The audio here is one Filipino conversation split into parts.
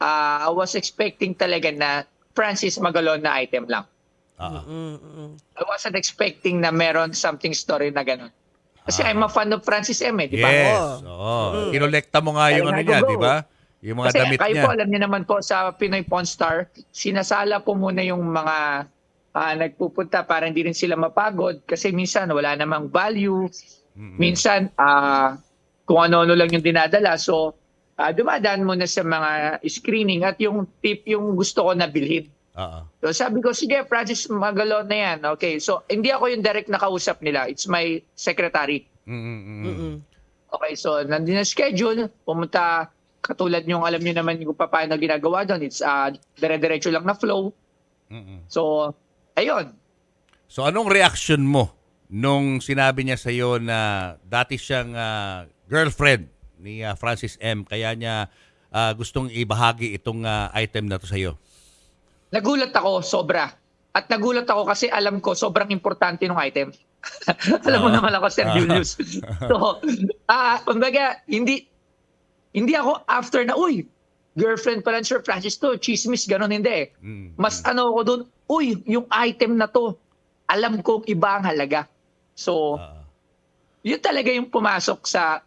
I was expecting talaga na Francis Magalon na item lang. I wasn't expecting na meron something story na gano'n. Kasi I'm a fan of Francis M. di ba? Yes. Oo. Kinolekta mo nga yung Kaya ano niya, go. di ba? Yung mga Kasi damit kayo niya. po, alam niyo naman po sa Pinoy Pawn Star, sinasala po muna yung mga nagpupunta para hindi rin sila mapagod kasi minsan wala namang value. Minsan kung ano-ano lang yung dinadala. So dumadaan muna sa mga screening at yung tip yung gusto ko na bilhin. So sabi ko, sige, Francis Magalon na yan. Okay, so hindi ako yung direct nakausap nila. It's my secretary. Okay, so nandun na schedule. Pumunta, katulad yung alam niyo naman kung paano ginagawa doon. It's dire-diretso lang na flow. So, ayun. So anong reaction mo nung sinabi niya sa iyo na dati siyang girlfriend ni Francis M. Kaya niya gustong ibahagi itong item na to sa iyo? Nagulat ako sobra. At nagulat ako kasi alam ko sobrang importante ng item. Alam mo naman ako, Sir Julius. So, kumbaga, hindi ako after na, uy, girlfriend pala ni Sir Francis to, chismis, gano'n, hindi. Mas ano ako doon, uy, yung item na to, alam kong iba ang halaga. So, yun talaga yung pumasok sa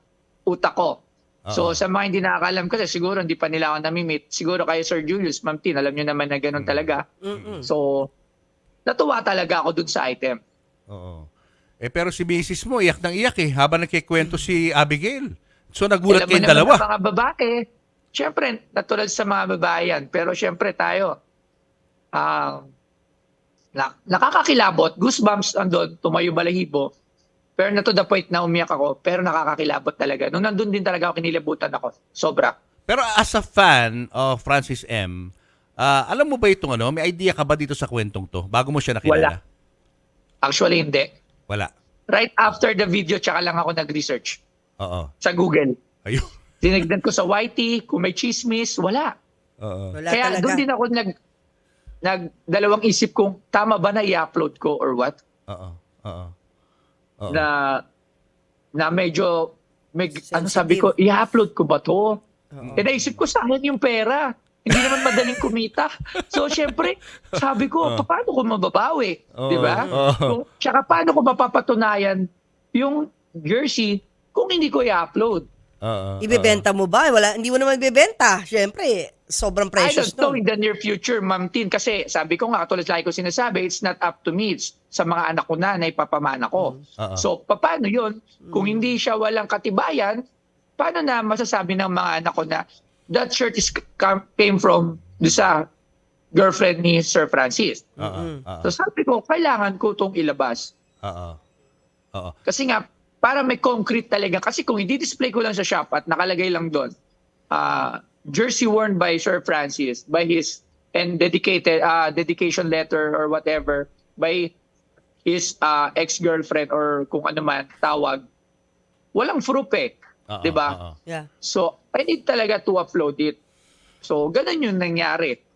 utak ko. So, sa mga hindi nakakalam kasi siguro hindi pa nila ako nami-meet. Siguro kayo, Sir Julius, Ma'am Tin, alam nyo naman na gano'n talaga. So, natuwa talaga ako dun sa item. Oo. Pero si Mrs. mo, iyak ng iyak habang nagkikwento si Abigail. So, nagulat kayong Alam mo naman dalawa. na mga babae, syempre, natural sa mga babae yan. Pero syempre tayo, nakakakilabot, goosebumps andun, tumayo balahibo. Pero na to the point na umiyak ako, pero nakakakilabot talaga. Nung nandun din talaga ako, kinilabutan ako. Sobra. Pero as a fan of Francis M., alam mo ba itong ano? May idea ka ba dito sa kwentong to? Bago mo siya nakilala? Actually, hindi. Wala. Right after the video, tsaka lang ako nag-research. Oo. Sa Google. Ayun. Tinignan ko sa YT, kung may chismis, wala. Oo. Wala Kaya talaga. doon din ako nagdalawang isip kung tama ba na i-upload ko or what. Oo. Oo. Na medyo ano sabi ko, i-upload ko ba to? Naisip ko sayang yung pera. Hindi naman madaling kumita. So syempre, sabi ko, paano ko mababawi? Di ba? Tsaka paano ko mapapatunayan yung jersey kung hindi ko i-upload? Ibebenta mo ba? Wala, hindi mo naman ibebenta. Siyempre, sobrang I precious don't know in nun. the near future, Ma'am Tin. Kasi sabi ko nga, tulad lagi ko sinasabi, it's not up to me. It's sa mga anak ko na ipapamana ko. So, paano yun? Kung hindi siya walang katibayan, paano na masasabi ng mga anak ko na that shirt came from sa girlfriend ni Sir Francis? So sabi ko, kailangan ko itong ilabas. Kasi nga, para may concrete talaga. Kasi kung i-display ko lang sa shop at nakalagay lang doon, jersey worn by Sir Francis, by his and dedication letter or whatever, by his ex-girlfriend or kung ano man tawag, walang proof di ba? Yeah. So, I need talaga to upload it. So, ganun yung nangyari.